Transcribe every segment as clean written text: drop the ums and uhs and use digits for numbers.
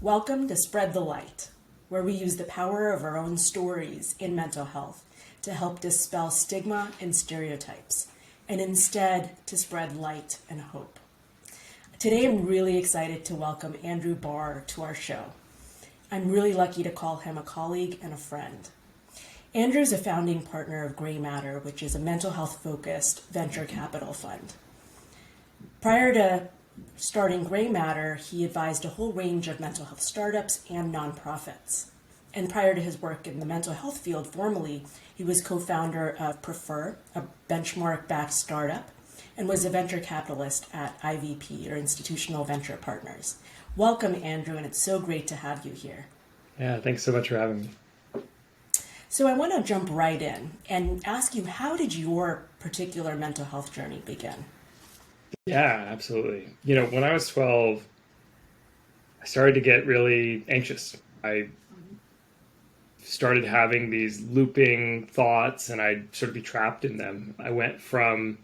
Welcome to Spread the Light, where we use the power of our own stories in mental health to help dispel stigma and stereotypes, and instead to spread light and hope. Today I'm really excited to welcome Andrew Barr to our show. I'm really lucky to call him a colleague and a friend. Andrew's a founding partner of GreyMatter, which is a mental health-focused venture capital fund. Prior to starting GreyMatter, he advised a whole range of mental health startups and nonprofits. And prior to his work in the mental health field formally, he was co-founder of Prefer, a benchmark-backed startup, and was a venture capitalist at IVP, or Institutional Venture Partners. Welcome, Andrew, and it's so great to have you here. Yeah, thanks so much for having me. So I want to jump right in and ask you, how did your particular mental health journey begin? Yeah, absolutely. When I was 12, I started to get really anxious. I started having these looping thoughts and I'd sort of be trapped in them. I went from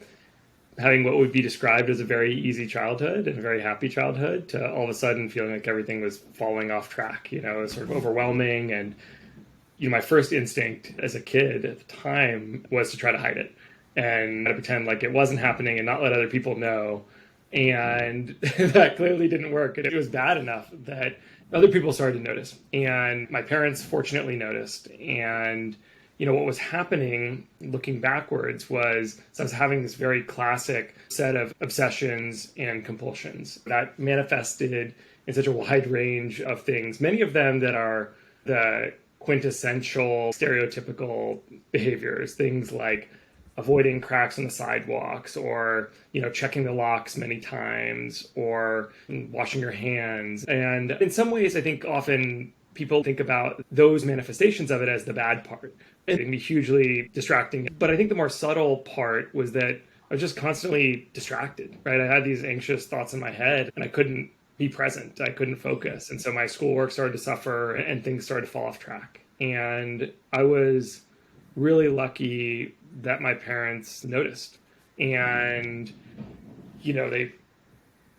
having what would be described as a very easy childhood and a very happy childhood to all of a sudden feeling like everything was falling off track. It was sort of overwhelming. And, my first instinct as a kid at the time was to try to hide it and to pretend like it wasn't happening and not let other people know. And that clearly didn't work. And it was bad enough that other people started to notice. And my parents fortunately noticed. And, what was happening looking backwards was I was having this very classic set of obsessions and compulsions that manifested in such a wide range of things, many of them that are the quintessential stereotypical behaviors, things like avoiding cracks on the sidewalks or, checking the locks many times or washing your hands. And in some ways, I think often people think about those manifestations of it as the bad part. It can be hugely distracting. But I think the more subtle part was that I was just constantly distracted, right? I had these anxious thoughts in my head and I couldn't be present. I couldn't focus. And so my schoolwork started to suffer and things started to fall off track. And I was really lucky that my parents noticed. And,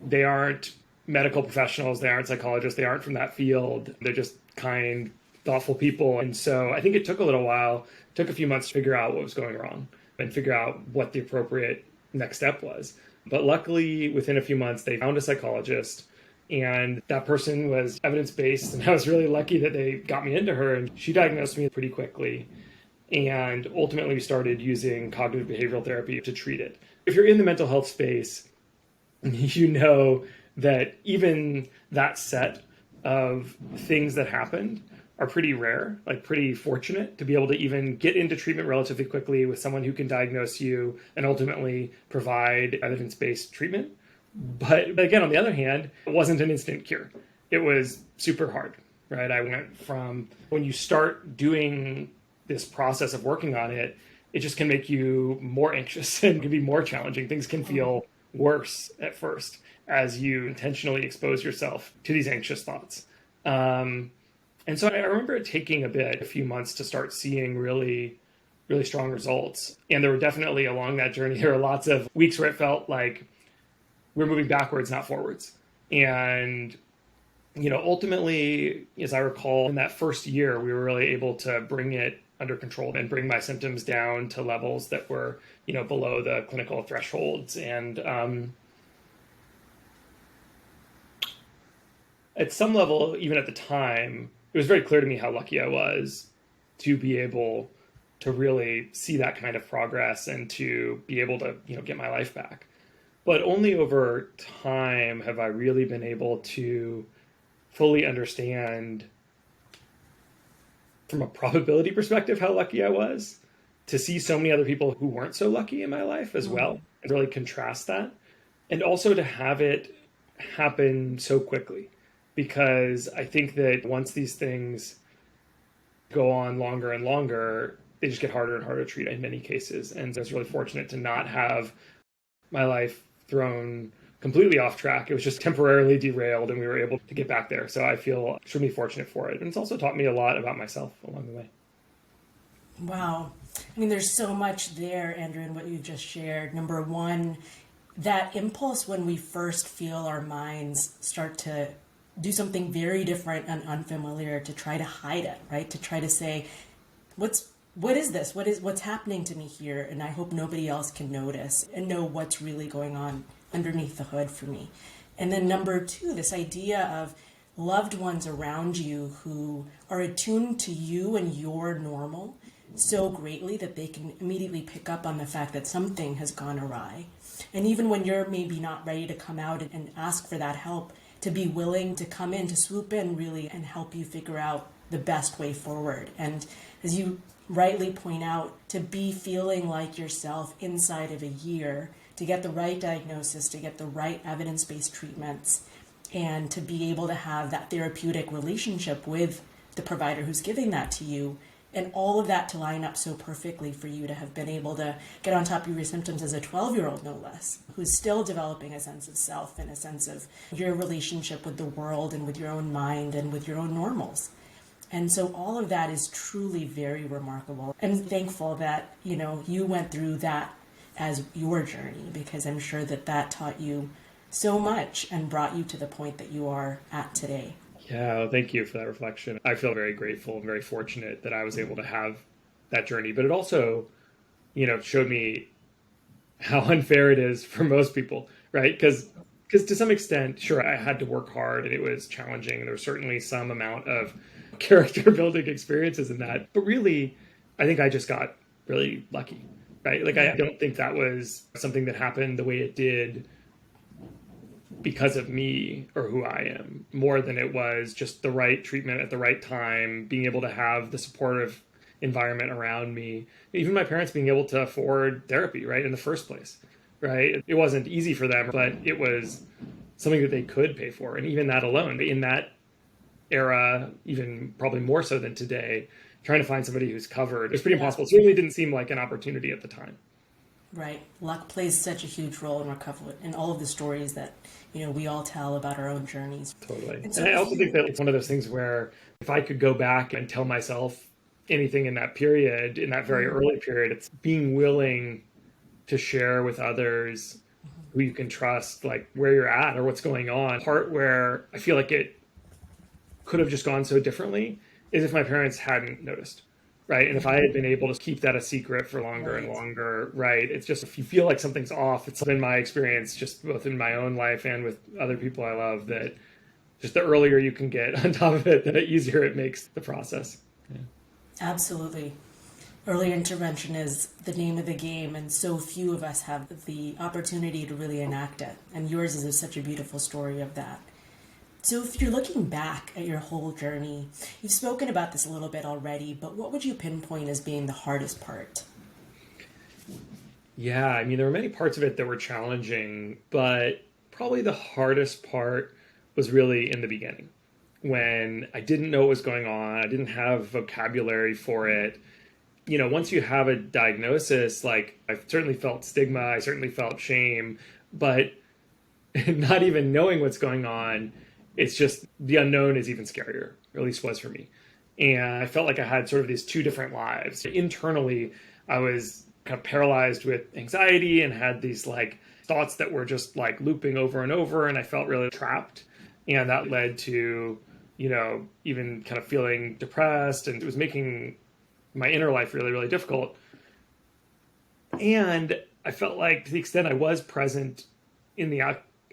they aren't medical professionals. They aren't psychologists. They aren't from that field. They're just kind, thoughtful people. And so I think it took a little while, it took a few months to figure out what was going wrong and figure out what the appropriate next step was. But luckily, within a few months, they found a psychologist. And that person was evidence-based. And I was really lucky that they got me into her. And she diagnosed me pretty quickly. And ultimately, we started using cognitive behavioral therapy to treat it. If you're in the mental health space, you know that even that set of things that happened are pretty rare, like pretty fortunate to be able to even get into treatment relatively quickly with someone who can diagnose you and ultimately provide evidence-based treatment. But again, on the other hand, it wasn't an instant cure. It was super hard, right? I went from when you start doing this process of working on it, it just can make you more anxious and can be more challenging. Things can feel worse at first as you intentionally expose yourself to these anxious thoughts. And so I remember it taking a few months to start seeing really, really strong results. And there were definitely along that journey, there were lots of weeks where it felt like we're moving backwards, not forwards. And, ultimately, as I recall, in that first year, we were really able to bring it under control and bring my symptoms down to levels that were, below the clinical thresholds. And at some level, even at the time, it was very clear to me how lucky I was to be able to really see that kind of progress and to be able to, get my life back. But only over time have I really been able to fully understand from a probability perspective how lucky I was, to see so many other people who weren't so lucky in my life as well, and really contrast that. And also to have it happen so quickly, because I think that once these things go on longer and longer, they just get harder and harder to treat in many cases. And I was really fortunate to not have my life thrown completely off track. It was just temporarily derailed and we were able to get back there. So I feel extremely fortunate for it. And it's also taught me a lot about myself along the way. Wow. I mean, there's so much there, Andrew, in what you just shared. Number one, that impulse when we first feel our minds start to do something very different and unfamiliar to try to hide it, right? To try to say, what is this? What's happening to me here? And I hope nobody else can notice and know what's really going on underneath the hood for me. And then number two, this idea of loved ones around you who are attuned to you and your normal so greatly that they can immediately pick up on the fact that something has gone awry. And even when you're maybe not ready to come out and ask for that help, to be willing to come in, to swoop in really and help you figure out the best way forward. And as you rightly point out, to be feeling like yourself inside of a year, to get the right diagnosis, to get the right evidence-based treatments, and to be able to have that therapeutic relationship with the provider who's giving that to you, and all of that to line up so perfectly for you to have been able to get on top of your symptoms as a 12-year-old, no less, who's still developing a sense of self and a sense of your relationship with the world and with your own mind and with your own normals. And so all of that is truly very remarkable. I'm thankful that, you went through that as your journey, because I'm sure that taught you so much and brought you to the point that you are at today. Yeah, well, thank you for that reflection. I feel very grateful and very fortunate that I was able to have that journey. But it also, showed me how unfair it is for most people, right? Because to some extent, sure, I had to work hard and it was challenging. And there was certainly some amount of character building experiences in that. But really, I think I just got really lucky, right? Like, I don't think that was something that happened the way it did because of me or who I am, more than it was just the right treatment at the right time, being able to have the supportive environment around me, even my parents being able to afford therapy, right, in the first place, right? It wasn't easy for them, but it was something that they could pay for. And even that alone, in that era, even probably more so than today, trying to find somebody who's covered, it's pretty impossible. It certainly didn't seem like an opportunity at the time. Right. Luck plays such a huge role in recovery and all of the stories that, we all tell about our own journeys. Totally. And I also think that it's one of those things where if I could go back and tell myself anything in that period, in that very early period, it's being willing to share with others who you can trust, like where you're at or what's going on. Part where I feel like it could have just gone so differently is if my parents hadn't noticed. Right. And if I had been able to keep that a secret for longer and longer, right, it's just if you feel like something's off, it's been my experience, just both in my own life and with other people I love, that just the earlier you can get on top of it, the easier it makes the process. Yeah. Absolutely. Early intervention is the name of the game, and so few of us have the opportunity to really enact it. And yours is such a beautiful story of that. So if you're looking back at your whole journey, you've spoken about this a little bit already, but what would you pinpoint as being the hardest part? Yeah, I mean, there were many parts of it that were challenging, but probably the hardest part was really in the beginning, when I didn't know what was going on. I didn't have vocabulary for it. Once you have a diagnosis, like I certainly felt stigma, I certainly felt shame, but not even knowing what's going on, it's just the unknown is even scarier, or at least was for me. And I felt like I had sort of these two different lives. Internally, I was kind of paralyzed with anxiety and had these like thoughts that were just like looping over and over. And I felt really trapped. And that led to, even kind of feeling depressed, and it was making my inner life really, really difficult. And I felt like to the extent I was present in the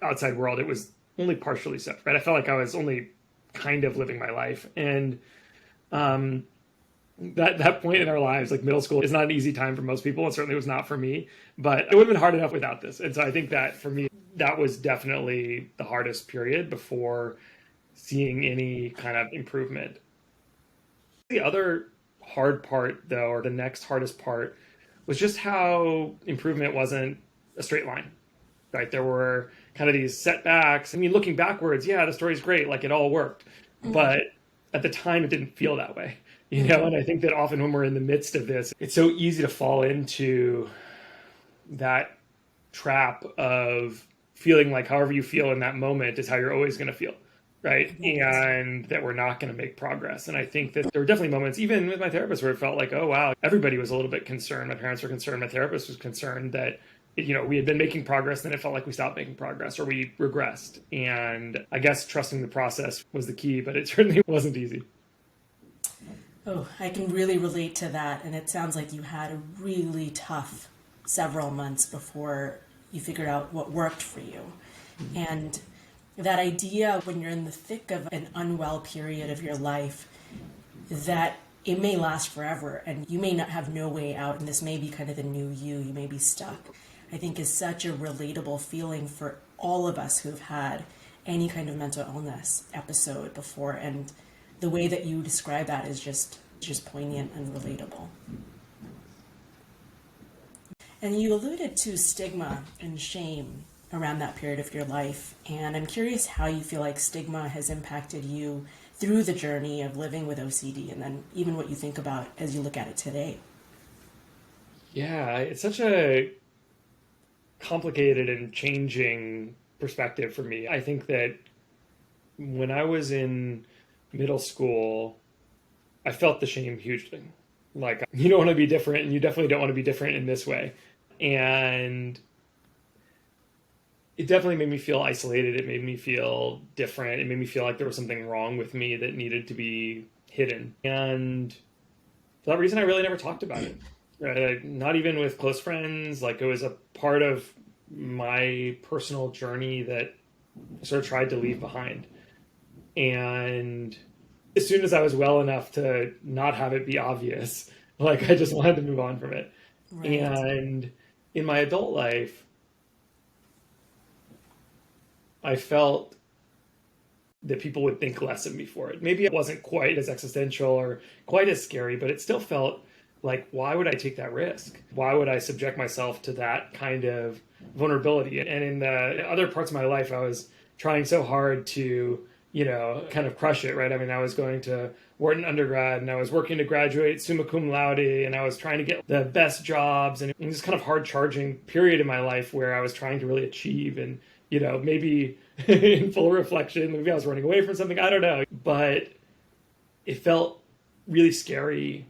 outside world, it was only partially so, right? I felt like I was only kind of living my life. And that point in our lives, like middle school, is not an easy time for most people. It certainly was not for me, but it would have been hard enough without this. And so I think that for me, that was definitely the hardest period before seeing any kind of improvement. The other hard part, though, or the next hardest part, was just how improvement wasn't a straight line, right? There were kind of these setbacks. I mean, looking backwards, yeah, the story's great, like it all worked. But at the time, it didn't feel that way, And I think that often when we're in the midst of this, it's so easy to fall into that trap of feeling like however you feel in that moment is how you're always going to feel, right? And that we're not going to make progress. And I think that there were definitely moments, even with my therapist, where it felt like, oh, wow, everybody was a little bit concerned. My parents were concerned. My therapist was concerned that we had been making progress, then it felt like we stopped making progress or we regressed. And I guess trusting the process was the key, but it certainly wasn't easy. Oh, I can really relate to that. And it sounds like you had a really tough several months before you figured out what worked for you. Mm-hmm. And that idea when you're in the thick of an unwell period of your life, that it may last forever and you may not have no way out, and this may be kind of the new you may be stuck, I think is such a relatable feeling for all of us who've had any kind of mental illness episode before. And the way that you describe that is just poignant and relatable. And you alluded to stigma and shame around that period of your life. And I'm curious how you feel like stigma has impacted you through the journey of living with OCD, and then even what you think about as you look at it today. Yeah, it's such a complicated and changing perspective for me. I think that when I was in middle school, I felt the shame hugely. Like, you don't want to be different, and you definitely don't want to be different in this way. And it definitely made me feel isolated. It made me feel different. It made me feel like there was something wrong with me that needed to be hidden. And for that reason, I really never talked about it. Not even with close friends. Like, it was a part of my personal journey that I sort of tried to leave behind. And as soon as I was well enough to not have it be obvious, like, I just wanted to move on from it. Right. And in my adult life, I felt that people would think less of me for it. Maybe it wasn't quite as existential or quite as scary, but it still felt like, why would I take that risk? Why would I subject myself to that kind of vulnerability? And in the other parts of my life, I was trying so hard to, kind of crush it, right? I mean, I was going to Wharton undergrad and I was working to graduate summa cum laude, and I was trying to get the best jobs, and it was this kind of hard charging period in my life where I was trying to really achieve, and maybe in full reflection, maybe I was running away from something, I don't know. But it felt really scary,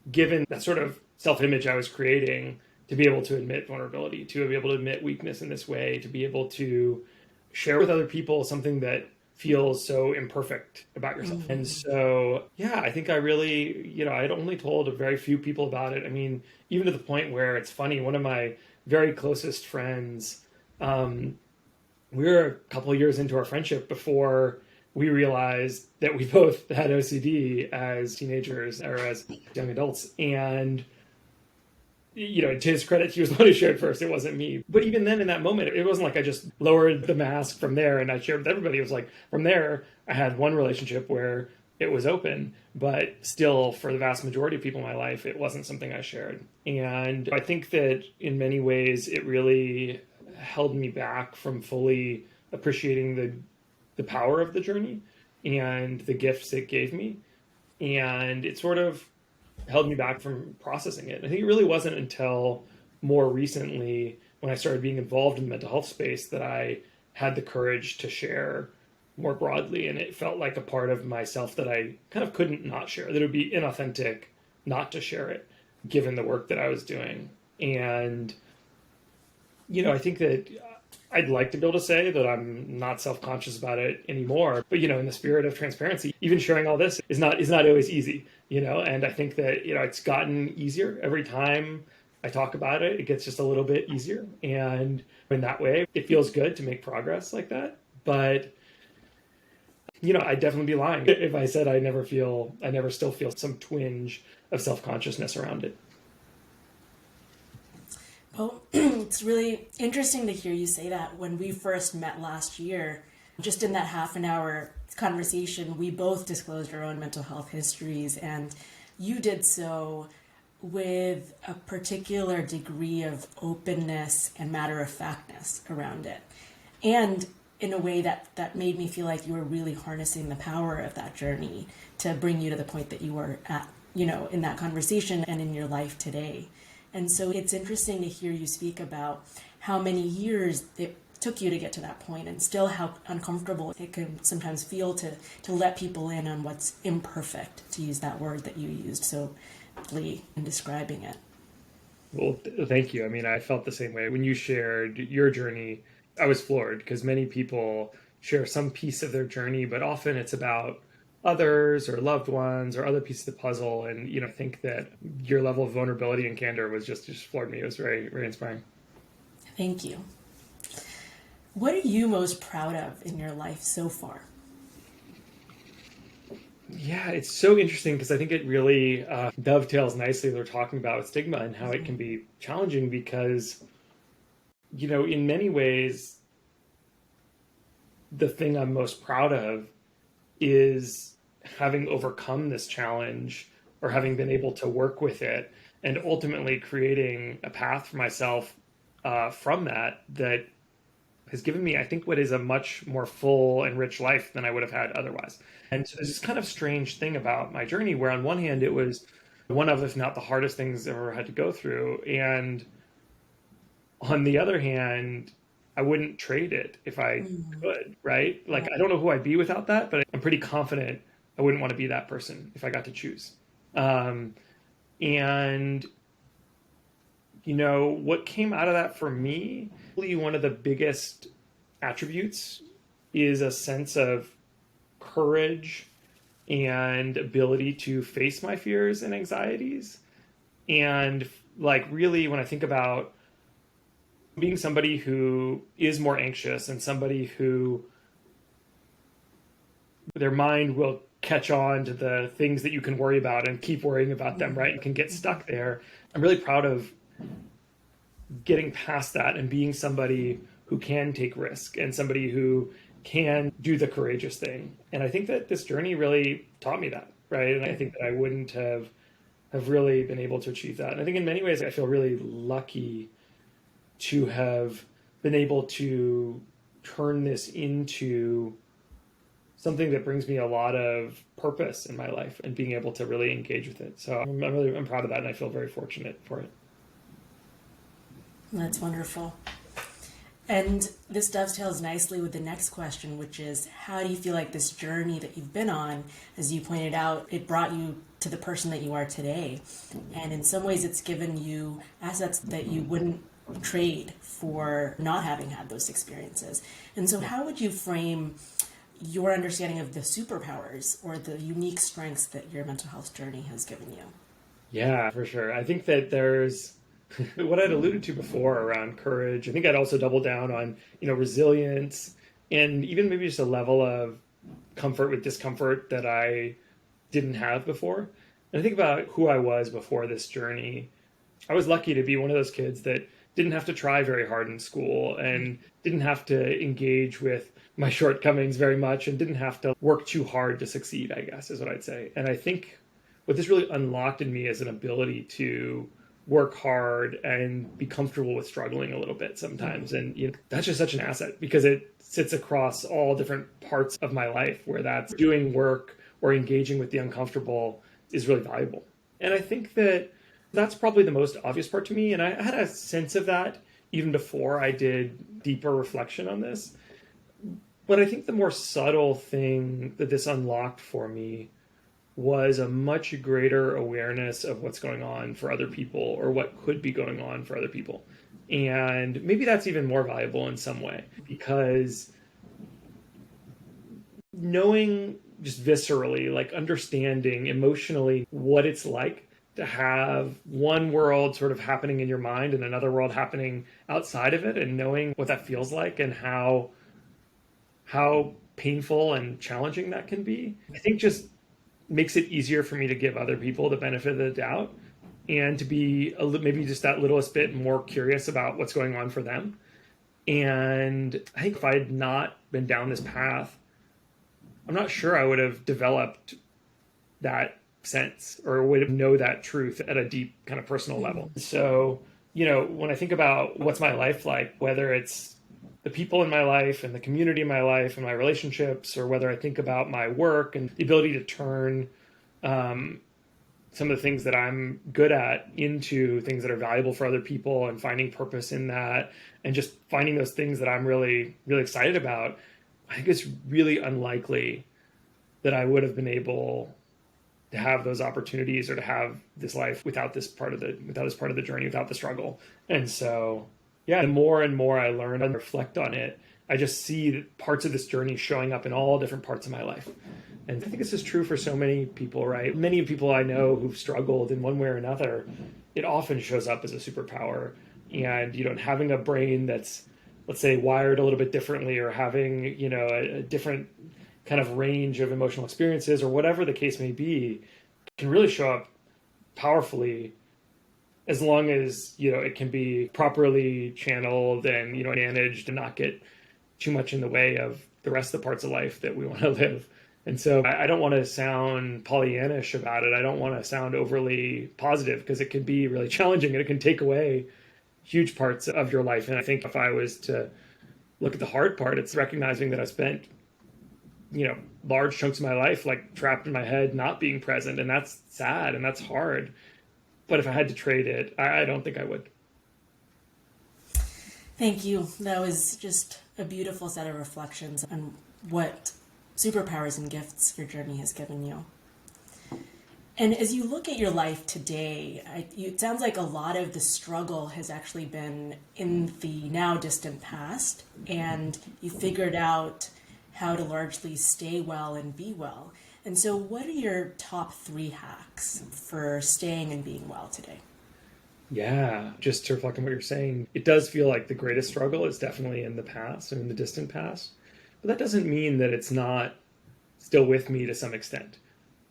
given that sort of self-image I was creating, to be able to admit vulnerability, to be able to admit weakness in this way, to be able to share with other people something that feels so imperfect about yourself. Mm-hmm. And so, yeah, I think I really, I'd only told a very few people about it. I mean, even to the point where it's funny, one of my very closest friends, we were a couple of years into our friendship before we realized that we both had OCD as teenagers or as young adults. And, to his credit, he was the one who shared first. It wasn't me. But even then, in that moment, it wasn't like I just lowered the mask from there and I shared with everybody. It was like, from there, I had one relationship where it was open, but still, for the vast majority of people in my life, it wasn't something I shared. And I think that in many ways, it really held me back from fully appreciating the power of the journey and the gifts it gave me. And it sort of held me back from processing it. I think it really wasn't until more recently, when I started being involved in the mental health space, that I had the courage to share more broadly. And it felt like a part of myself that I kind of couldn't not share, that it would be inauthentic not to share it, given the work that I was doing. And I think that I'd like to be able to say that I'm not self-conscious about it anymore. But, in the spirit of transparency, even sharing all this is not always easy, and I think that, it's gotten easier every time I talk about it. It gets just a little bit easier. And in that way, it feels good to make progress like that. But, I'd definitely be lying if I said I never still feel some twinge of self-consciousness around it. Well, it's really interesting to hear you say that. When we first met last year, just in that half an hour conversation, we both disclosed our own mental health histories, and you did so with a particular degree of openness and matter-of-factness around it. And in a way that made me feel like you were really harnessing the power of that journey to bring you to the point that you were at, in that conversation and in your life today. And so it's interesting to hear you speak about how many years it took you to get to that point, and still how uncomfortable it can sometimes feel to let people in on what's imperfect, to use that word that you used so aptly in describing it. Well, thank you. I mean, I felt the same way when you shared your journey. I was floored because many people share some piece of their journey, but often it's about others or loved ones or other pieces of the puzzle. And, I think that your level of vulnerability and candor was just floored me. It was very, very inspiring. Thank you. What are you most proud of in your life so far? Yeah, it's so interesting because I think it really dovetails nicely with what we're talking about stigma and how it can be challenging because, in many ways, the thing I'm most proud of is having overcome this challenge or having been able to work with it and ultimately creating a path for myself from that has given me, I think, what is a much more full and rich life than I would have had otherwise. And so there's this kind of strange thing about my journey where on one hand it was one of, if not the hardest things I've ever had to go through. And on the other hand, I wouldn't trade it if I could, right? Like, I don't know who I'd be without that, but I'm pretty confident I wouldn't want to be that person if I got to choose. Um, and, what came out of that for me, really one of the biggest attributes is a sense of courage and ability to face my fears and anxieties. And, like, really, when I think about being somebody who is more anxious and somebody who their mind will catch on to the things that you can worry about and keep worrying about them, right? And can get stuck there. I'm really proud of getting past that and being somebody who can take risk and somebody who can do the courageous thing. And I think that this journey really taught me that, right? And I think that I wouldn't have really been able to achieve that. And I think in many ways I feel really lucky to have been able to turn this into something that brings me a lot of purpose in my life and being able to really engage with it. So I'm proud of that and I feel very fortunate for it. That's wonderful. And this dovetails nicely with the next question, which is how do you feel like this journey that you've been on, as you pointed out, it brought you to the person that you are today. And in some ways it's given you assets that you wouldn't trade for not having had those experiences. And so how would you frame your understanding of the superpowers or the unique strengths that your mental health journey has given you? Yeah, for sure. I think that there's what I'd alluded to before around courage. I think I'd also double down on, resilience and even maybe just a level of comfort with discomfort that I didn't have before. And I think about who I was before this journey. I was lucky to be one of those kids that didn't have to try very hard in school and didn't have to engage with my shortcomings very much and didn't have to work too hard to succeed, I guess is what I'd say. And I think what this really unlocked in me is an ability to work hard and be comfortable with struggling a little bit sometimes. And that's just such an asset because it sits across all different parts of my life where that's doing work or engaging with the uncomfortable is really valuable. And I think that that's probably the most obvious part to me. And I had a sense of that even before I did deeper reflection on this. But I think the more subtle thing that this unlocked for me was a much greater awareness of what's going on for other people or what could be going on for other people. And maybe that's even more valuable in some way because knowing just viscerally, like understanding emotionally what it's like to have one world sort of happening in your mind and another world happening outside of it and knowing what that feels like and how painful and challenging that can be, I think just makes it easier for me to give other people the benefit of the doubt and to be maybe just that littlest bit more curious about what's going on for them. And I think if I had not been down this path, I'm not sure I would have developed that sense or would have know that truth at a deep kind of personal level. So, when I think about what's my life like, whether it's the people in my life and the community in my life and my relationships, or whether I think about my work and the ability to turn some of the things that I'm good at into things that are valuable for other people and finding purpose in that and just finding those things that I'm really, really excited about, I think it's really unlikely that I would have been able to have those opportunities or to have this life without this part of the journey, without the struggle. And so, yeah, the more and more I learn and reflect on it, I just see parts of this journey showing up in all different parts of my life. And I think this is true for so many people, right? Many people I know who've struggled in one way or another, it often shows up as a superpower. And, having a brain that's, let's say, wired a little bit differently, or having, a different kind of range of emotional experiences, or whatever the case may be, can really show up powerfully, as long as, it can be properly channeled and, managed and not get too much in the way of the rest of the parts of life that we want to live. And so I don't want to sound Pollyannish about it. I don't want to sound overly positive, because it can be really challenging and it can take away huge parts of your life. And I think if I was to look at the hard part, it's recognizing that I spent, large chunks of my life like trapped in my head, not being present. And that's sad and that's hard. But if I had to trade it, I don't think I would. Thank you. That was just a beautiful set of reflections on what superpowers and gifts your journey has given you. And as you look at your life today, it sounds like a lot of the struggle has actually been in the now distant past, and you figured out how to largely stay well and be well. And so what are your top 3 hacks for staying and being well today? Yeah, just to reflect on what you're saying, it does feel like the greatest struggle is definitely in the past and in the distant past. But that doesn't mean that it's not still with me to some extent,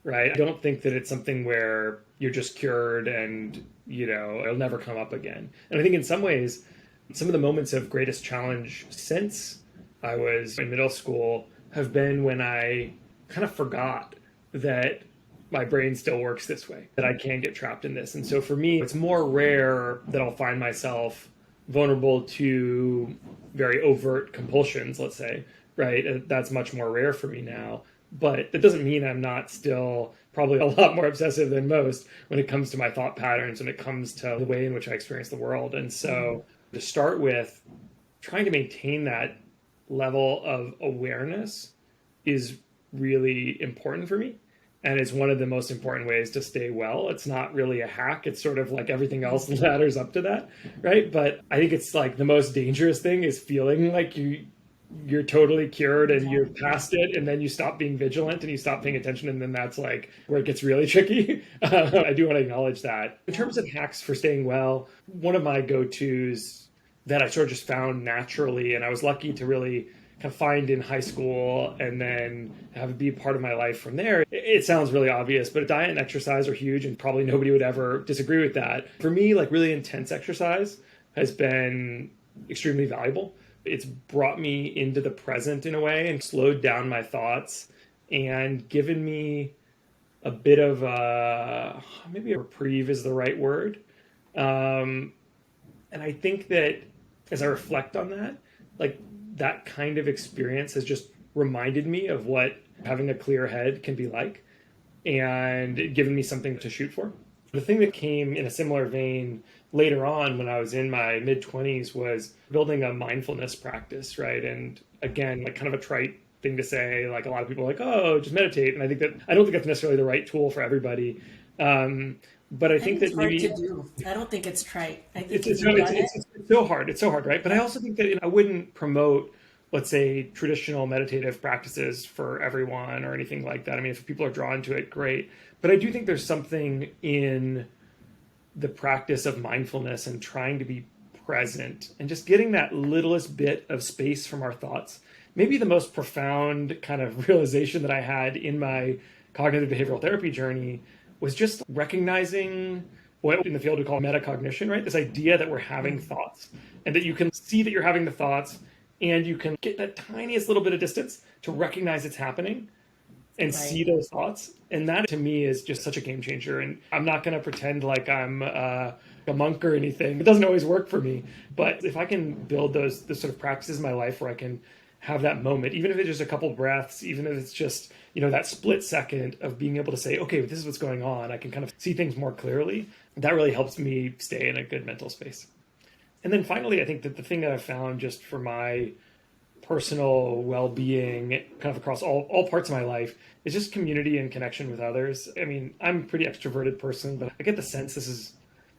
right? I don't think that it's something where you're just cured and, it'll never come up again. And I think in some ways, some of the moments of greatest challenge since I was in middle school have been when I kind of forgot that my brain still works this way, that I can get trapped in this. And so for me, it's more rare that I'll find myself vulnerable to very overt compulsions, let's say, right? That's much more rare for me now. But that doesn't mean I'm not still probably a lot more obsessive than most when it comes to my thought patterns, when it comes to the way in which I experience the world. And so to start with, trying to maintain that level of awareness is really important for me. And it's one of the most important ways to stay well. It's not really a hack. It's sort of like everything else ladders up to that, right? But I think it's like the most dangerous thing is feeling like you're totally cured and you're past it, and then you stop being vigilant and you stop paying attention, and then that's like where it gets really tricky. I do want to acknowledge that. In terms of hacks for staying well, one of my go-tos that I sort of just found naturally, and I was lucky to really kind of find in high school and then have it be part of my life from there. It sounds really obvious, but diet and exercise are huge, and probably nobody would ever disagree with that. For me, like really intense exercise has been extremely valuable. It's brought me into the present in a way and slowed down my thoughts and given me a bit of maybe a reprieve is the right word. And I think that as I reflect on that, like that kind of experience has just reminded me of what having a clear head can be like, and given me something to shoot for. The thing that came in a similar vein later on when I was in my mid-20s was building a mindfulness practice, right? And again, like kind of a trite thing to say, like a lot of people are like, oh, just meditate. And I don't think that's necessarily the right tool for everybody. But I think that maybe hard to do. I don't think it's trite. I think it's so hard. It's so hard, right? But I also think that I wouldn't promote, let's say, traditional meditative practices for everyone or anything like that. I mean, if people are drawn to it, great. But I do think there's something in the practice of mindfulness and trying to be present and just getting that littlest bit of space from our thoughts. Maybe the most profound kind of realization that I had in my cognitive behavioral therapy journey was just recognizing what in the field we call metacognition, right? This idea that we're having thoughts and that you can see that you're having the thoughts and you can get that tiniest little bit of distance to recognize it's happening and see those thoughts. And that to me is just such a game changer. And I'm not going to pretend like I'm a monk or anything. It doesn't always work for me. But if I can build those sort of practices in my life where I can have that moment, even if it's just a couple breaths, even if it's just, that split second of being able to say, okay, this is what's going on. I can kind of see things more clearly. That really helps me stay in a good mental space. And then finally, I think that the thing that I've found just for my personal well-being kind of across all parts of my life is just community and connection with others. I mean, I'm a pretty extroverted person, but I get the sense this is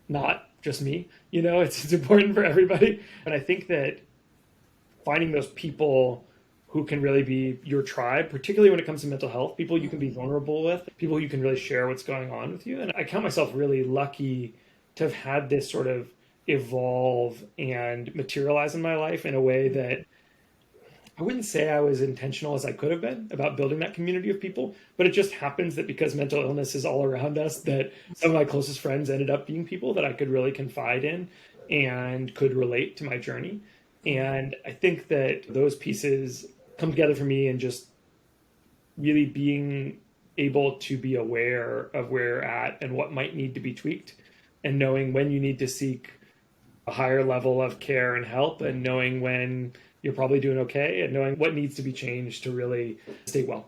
not just me. It's important for everybody. And I think that finding those people who can really be your tribe, particularly when it comes to mental health, people you can be vulnerable with, people you can really share what's going on with you. And I count myself really lucky to have had this sort of evolve and materialize in my life in a way that I wouldn't say I was intentional as I could have been about building that community of people, but it just happens that because mental illness is all around us, that some of my closest friends ended up being people that I could really confide in and could relate to my journey. And I think that those pieces come together for me and just really being able to be aware of where you're at and what might need to be tweaked, and knowing when you need to seek a higher level of care and help, and knowing when you're probably doing okay, and knowing what needs to be changed to really stay well.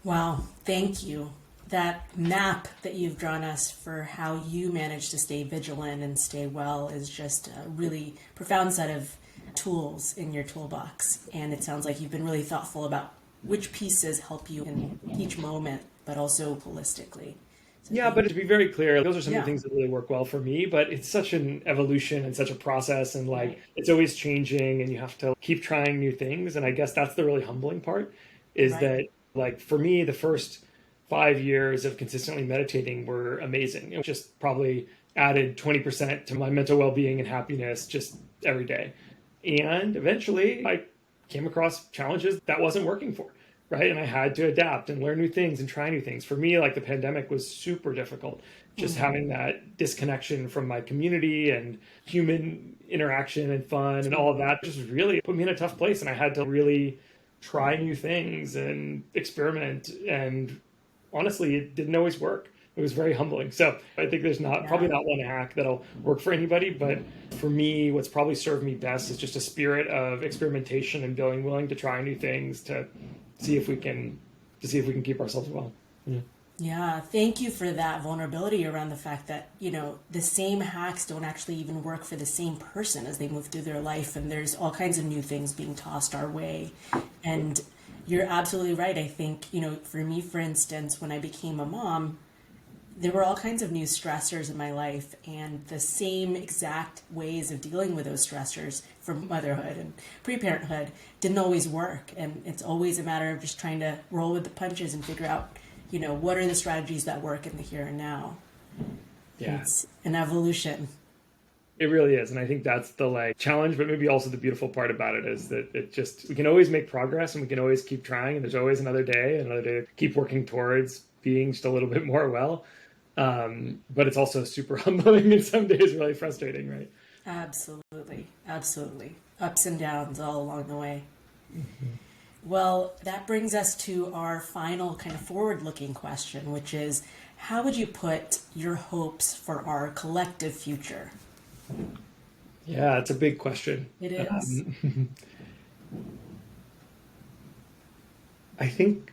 Wow, thank you. That map that you've drawn us for how you manage to stay vigilant and stay well is just a really profound set of tools in your toolbox. And it sounds like you've been really thoughtful about which pieces help you in each moment, but also holistically. Yeah, but to be very clear, those are some of the things that really work well for me, but it's such an evolution and such a process, and it's always changing, and you have to keep trying new things. And I guess that's the really humbling part is that for me, the first 5 years of consistently meditating were amazing. It just probably added 20% to my mental well-being and happiness just every day. And eventually I came across challenges that wasn't working for. Right. And I had to adapt and learn new things and try new things. For me, the pandemic was super difficult. Just having that disconnection from my community and human interaction and fun and all of that just really put me in a tough place. And I had to really try new things and experiment. And honestly, it didn't always work. It was very humbling. So I think there's probably not one hack that'll work for anybody. But for me, what's probably served me best is just a spirit of experimentation and being willing to try new things to see if we can keep ourselves well. Yeah, thank you for that vulnerability around the fact that, the same hacks don't actually even work for the same person as they move through their life, and there's all kinds of new things being tossed our way. And you're absolutely right. I think, for me, for instance, when I became a mom, there were all kinds of new stressors in my life, and the same exact ways of dealing with those stressors from motherhood and pre-parenthood didn't always work. And it's always a matter of just trying to roll with the punches and figure out, what are the strategies that work in the here and now. Yeah. It's an evolution. It really is. And I think that's the challenge, but maybe also the beautiful part about it is that we can always make progress, and we can always keep trying, and there's always another day to keep working towards being just a little bit more well. But it's also super humbling and some days really frustrating, right? Absolutely. Absolutely. Ups and downs all along the way. Mm-hmm. Well, that brings us to our final kind of forward-looking question, which is, how would you put your hopes for our collective future? Yeah, it's a big question. It is. I think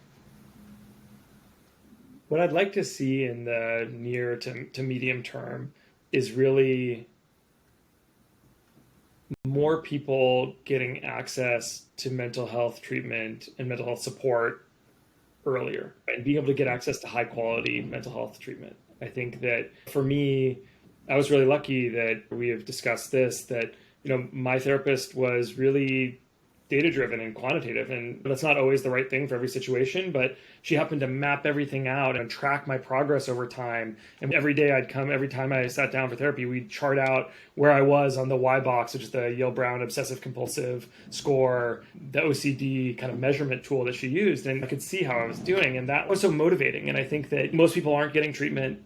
what I'd like to see in the near to medium term is really more people getting access to mental health treatment and mental health support earlier, and being able to get access to high quality mental health treatment. I think that for me, I was really lucky that we have discussed this, that, my therapist was really data-driven and quantitative, and that's not always the right thing for every situation, but she happened to map everything out and track my progress over time. And every time I sat down for therapy, we'd chart out where I was on the Y box, which is the Yale-Brown obsessive-compulsive score, the OCD kind of measurement tool that she used, and I could see how I was doing, and that was so motivating. And I think that most people who are getting treatment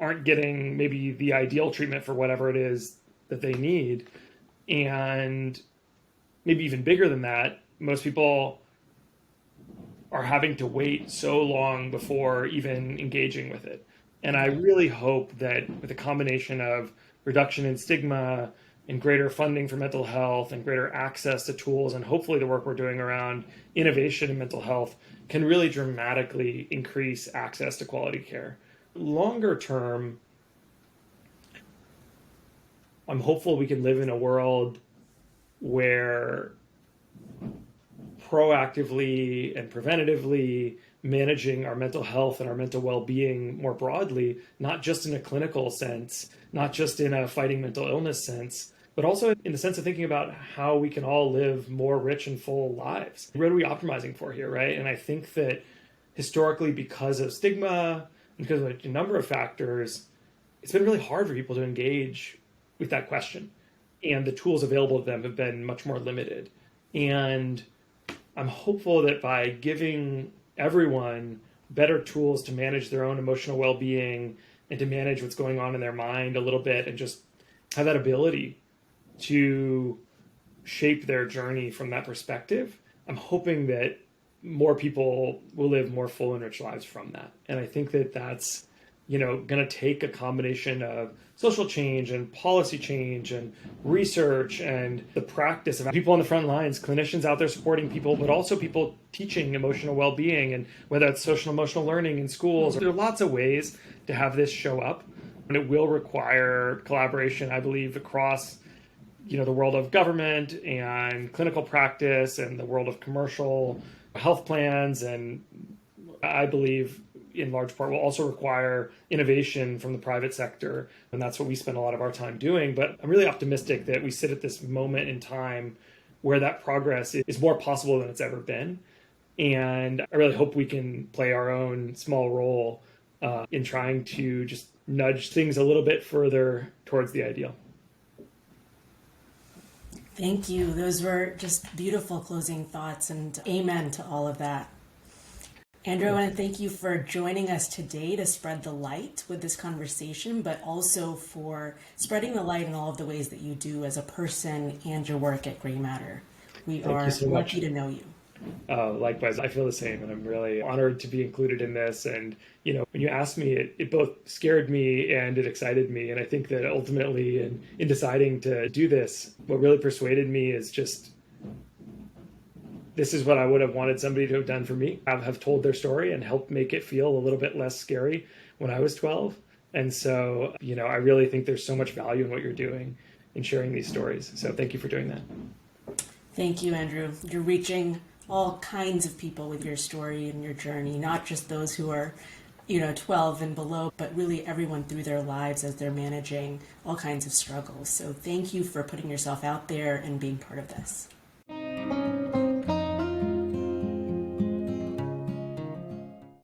aren't getting maybe the ideal treatment for whatever it is that they need. And maybe even bigger than that, most people are having to wait so long before even engaging with it. And I really hope that with a combination of reduction in stigma and greater funding for mental health and greater access to tools, and hopefully the work we're doing around innovation in mental health can really dramatically increase access to quality care. Longer term, I'm hopeful we can live in a world where proactively and preventatively managing our mental health and our mental well-being more broadly, not just in a clinical sense, not just in a fighting mental illness sense, but also in the sense of thinking about how we can all live more rich and full lives. What are we optimizing for here, right? And I think that historically, because of stigma, because of a number of factors, it's been really hard for people to engage with that question. And the tools available to them have been much more limited. And I'm hopeful that by giving everyone better tools to manage their own emotional well-being and to manage what's going on in their mind a little bit and just have that ability to shape their journey from that perspective, I'm hoping that more people will live more full and rich lives from that. And I think that that's, going to take a combination of social change and policy change and research and the practice of people on the front lines, clinicians out there supporting people, but also people teaching emotional well-being, and whether it's social emotional learning in schools. There are lots of ways to have this show up, and it will require collaboration, I believe, across the world of government and clinical practice and the world of commercial health plans, and I believe in large part will also require innovation from the private sector, and that's what we spend a lot of our time doing. But I'm really optimistic that we sit at this moment in time where that progress is more possible than it's ever been, and I really hope we can play our own small role in trying to just nudge things a little bit further towards the ideal. Thank you. Those were just beautiful closing thoughts, and amen to all of that. Andrew, I want to thank you for joining us today to spread the light with this conversation, but also for spreading the light in all of the ways that you do as a person and your work at GreyMatter. We are lucky to know you. Likewise, I feel the same, and I'm really honored to be included in this. And, when you asked me, it both scared me and it excited me. And I think that ultimately in deciding to do this, what really persuaded me is just, this is what I would have wanted somebody to have done for me, have told their story and helped make it feel a little bit less scary when I was 12. And so, I really think there's so much value in what you're doing in sharing these stories. So thank you for doing that. Thank you, Andrew. You're reaching all kinds of people with your story and your journey, not just those who are, 12 and below, but really everyone through their lives as they're managing all kinds of struggles. So thank you for putting yourself out there and being part of this.